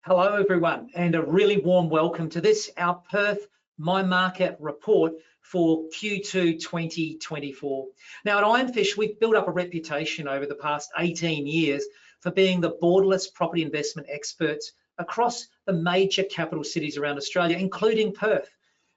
Hello everyone, and a really warm welcome to this, our Perth My Market report for Q2 2024. Now at Ironfish, we've built up a reputation over the past 18 years for being the borderless property investment experts across the major capital cities around Australia, including Perth.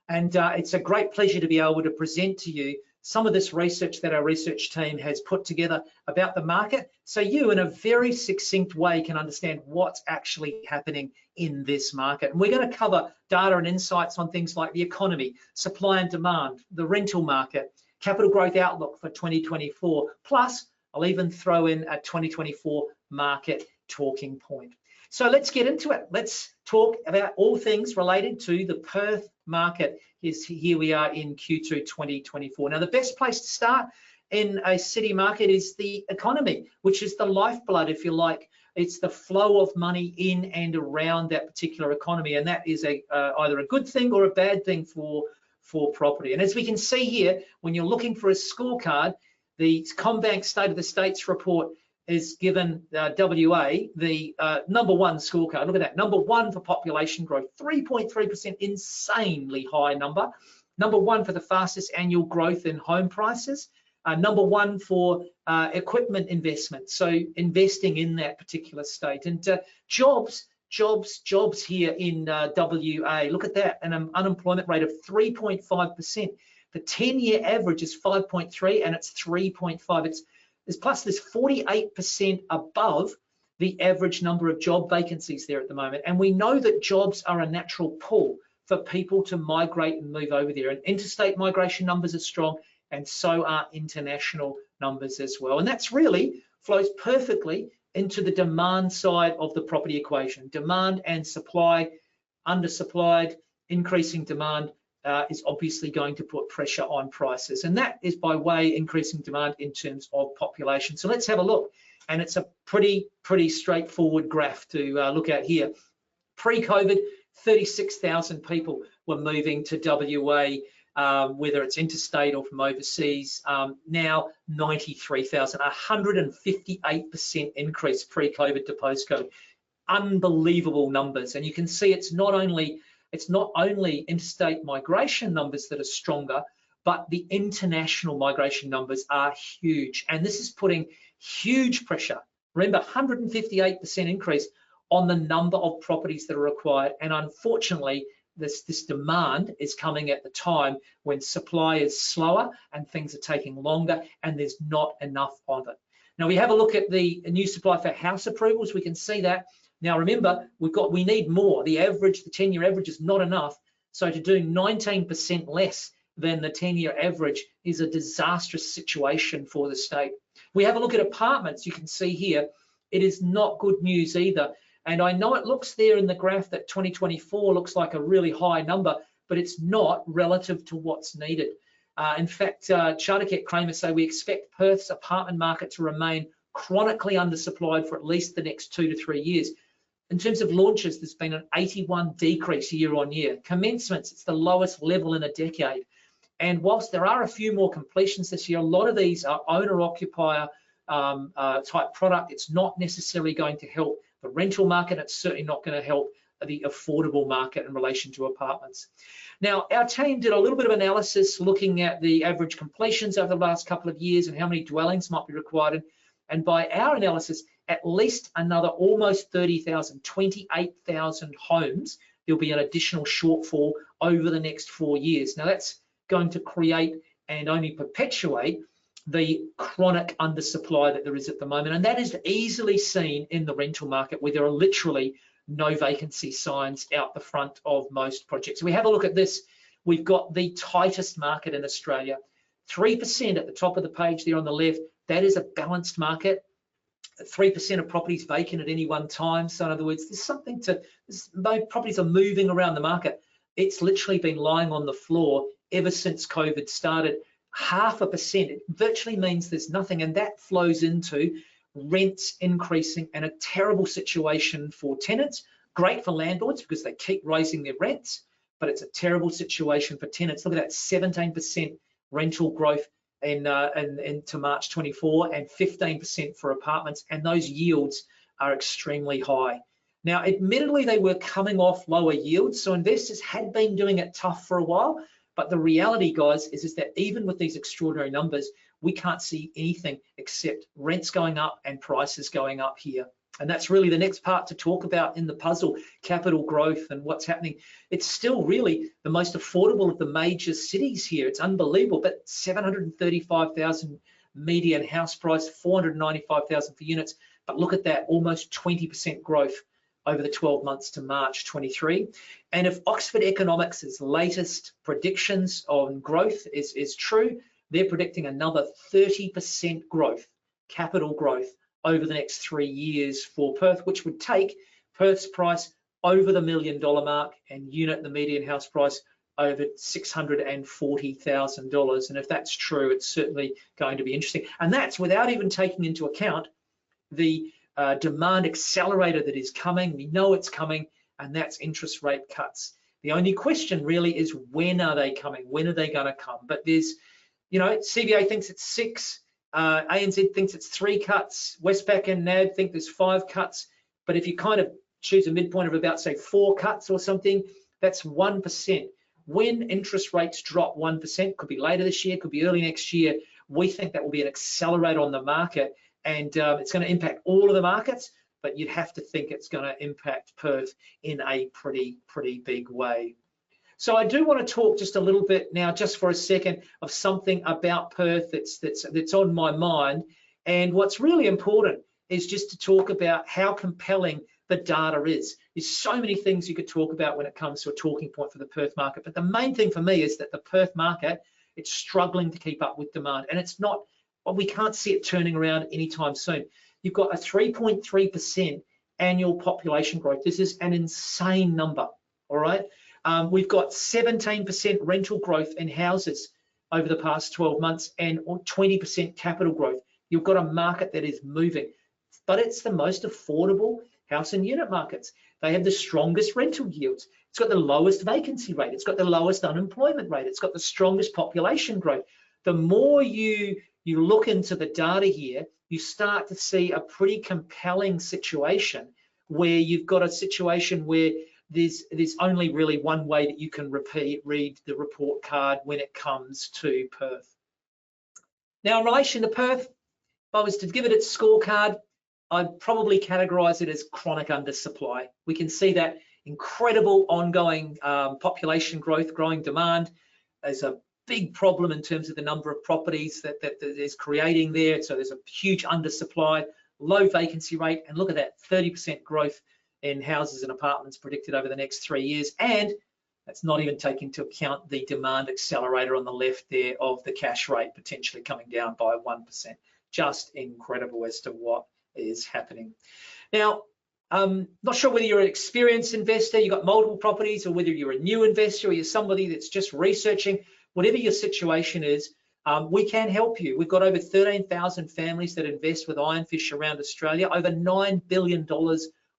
And it's a great pleasure to be able to present to you some of this research that our research team has put together about the market, so you in a very succinct way can understand what's actually happening in this market. And we're going to cover data and insights on things like the economy, supply and demand, the rental market, capital growth outlook for 2024, plus I'll even throw in a 2024 market talking point. So let's get into it. Let's talk about all things related to the Perth market. Here we are in Q2 2024. Now, the best place to start in a city market is the economy, which is the lifeblood, if you like. It's the flow of money in and around that particular economy, and that is either a good thing or a bad thing for property. And as we can see here, when you're looking for a scorecard, the CommBank State of the States report is given WA the number one scorecard. Look at that, number one for population growth, 3.3%, insanely high number. Number one for the fastest annual growth in home prices. Number one for equipment investment, so investing in that particular state. And jobs here in WA, look at that, an unemployment rate of 3.5%. The 10-year average is 5.3 and it's 3.5. There's 48% above the average number of job vacancies there at the moment. And we know that jobs are a natural pull for people to migrate and move over there. And interstate migration numbers are strong, and so are international numbers as well. And that's really flows perfectly into the demand side of the property equation. Demand and supply, undersupplied, increasing demand is obviously going to put pressure on prices, and that is by way increasing demand in terms of population. So let's have a look, and it's a pretty straightforward graph to look at here. Pre-COVID, 36,000 people were moving to WA, whether it's interstate or from overseas. Now 93,000, 158% increase pre-COVID to post-COVID. Unbelievable numbers, and you can see it's not only interstate migration numbers that are stronger, but the international migration numbers are huge. And this is putting huge pressure. Remember, 158% increase on the number of properties that are required. And unfortunately, this demand is coming at the time when supply is slower and things are taking longer and there's not enough of it. Now we have a look at the new supply for house approvals. We can see that. Now remember, we need more. The 10-year average is not enough. So to do 19% less than the 10-year average is a disastrous situation for the state. We have a look at apartments. You can see here, it is not good news either. And I know it looks there in the graph that 2024 looks like a really high number, but it's not relative to what's needed. In fact, Charterket Kramer say we expect Perth's apartment market to remain chronically undersupplied for at least the next 2 to 3 years. In terms of launches, there's been an 81 decrease year on year. Commencements, it's the lowest level in a decade. And whilst there are a few more completions this year, a lot of these are owner-occupier type product. It's not necessarily going to help the rental market. It's certainly not going to help the affordable market in relation to apartments. Now, our team did a little bit of analysis looking at the average completions over the last couple of years and how many dwellings might be required. And by our analysis, at least another almost 30,000, 28,000 homes, there'll be an additional shortfall over the next 4 years. Now that's going to create and only perpetuate the chronic undersupply that there is at the moment. And that is easily seen in the rental market where there are literally no vacancy signs out the front of most projects. So we have a look at this. We've got the tightest market in Australia. 3% at the top of the page there on the left, that is a balanced market. 3% of properties vacant at any one time. So in other words, properties are moving around the market. It's literally been lying on the floor ever since COVID started. 0.5%, it virtually means there's nothing, and that flows into rents increasing and a terrible situation for tenants. Great for landlords because they keep raising their rents, but it's a terrible situation for tenants. Look at that, 17% rental growth into March 24 and 15% for apartments, and those yields are extremely high. Now, admittedly, they were coming off lower yields, so investors had been doing it tough for a while. But the reality, guys, is that even with these extraordinary numbers, we can't see anything except rents going up and prices going up here. And that's really the next part to talk about in the puzzle, capital growth and what's happening. It's still really the most affordable of the major cities here. It's unbelievable, but 735,000 median house price, 495,000 for units. But look at that, almost 20% growth over the 12 months to March 23. And if Oxford Economics' latest predictions on growth is true, they're predicting another 30% growth, capital growth, over the next 3 years for Perth, which would take Perth's price over the $1 million mark and unit, the median house price, over $640,000. And if that's true, it's certainly going to be interesting. And that's without even taking into account the demand accelerator that is coming. We know it's coming, and that's interest rate cuts. The only question really is, when are they coming? When are they going to come? But there's, CBA thinks it's 6. ANZ thinks it's 3 cuts. Westpac and NAB think there's 5 cuts. But if you kind of choose a midpoint of about, say, 4 cuts or something, that's 1%. When interest rates drop 1%, could be later this year, could be early next year, we think that will be an accelerator on the market, and it's going to impact all of the markets, but you'd have to think it's going to impact Perth in a pretty big way. So I do want to talk just a little bit now, just for a second, of something about Perth that's on my mind. And what's really important is just to talk about how compelling the data is. There's so many things you could talk about when it comes to a talking point for the Perth market, but the main thing for me is that the Perth market, it's struggling to keep up with demand, and it's not, well, we can't see it turning around anytime soon. You've got a 3.3% annual population growth. This is an insane number, all right? We've got 17% rental growth in houses over the past 12 months and 20% capital growth. You've got a market that is moving, but it's the most affordable house and unit markets. They have the strongest rental yields. It's got the lowest vacancy rate. It's got the lowest unemployment rate. It's got the strongest population growth. The more you look into the data here, you start to see a pretty compelling situation where you've got a situation where there's only really one way that you can read the report card when it comes to Perth. Now, in relation to Perth, if I was to give it its scorecard, I'd probably categorize it as chronic undersupply. We can see that incredible ongoing population growth, growing demand. There's a big problem in terms of the number of properties that is creating there. So there's a huge undersupply, low vacancy rate, and look at that, 30% growth in houses and apartments predicted over the next 3 years. And that's not even taking into account the demand accelerator on the left there of the cash rate potentially coming down by 1%. Just incredible as to what is happening. Now, not sure whether you're an experienced investor, you've got multiple properties, or whether you're a new investor or you're somebody that's just researching. Whatever your situation is, we can help you. We've got over 13,000 families that invest with Ironfish around Australia, over $9 billion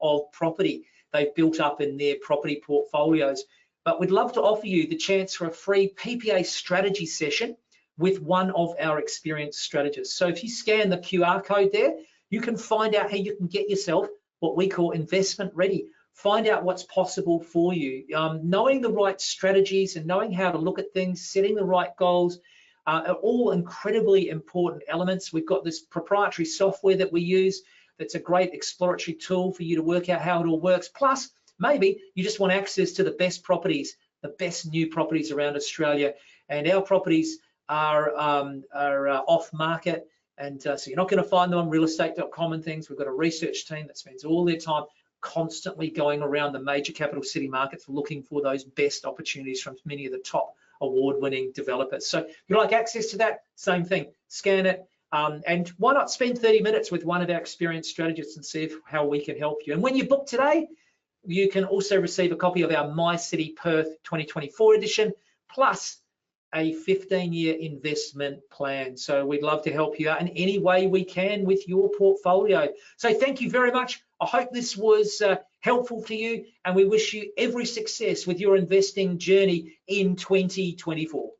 of property they've built up in their property portfolios. But we'd love to offer you the chance for a free PPA strategy session with one of our experienced strategists. So if you scan the QR code there, you can find out how you can get yourself what we call investment ready. Find out what's possible for you. Knowing the right strategies and knowing how to look at things, setting the right goals, are all incredibly important elements. We've got this proprietary software that we use that's a great exploratory tool for you to work out how it all works. Plus, maybe you just want access to the best properties, the best new properties around Australia. And our properties are off market. And so you're not going to find them on realestate.com and things. We've got a research team that spends all their time constantly going around the major capital city markets looking for those best opportunities from many of the top award-winning developers. So if you like access to that, same thing, scan it. And why not spend 30 minutes with one of our experienced strategists and see how we can help you. And when you book today, you can also receive a copy of our My City Perth 2024 edition, plus a 15-year investment plan. So we'd love to help you out in any way we can with your portfolio. So thank you very much. I hope this was helpful for you, and we wish you every success with your investing journey in 2024.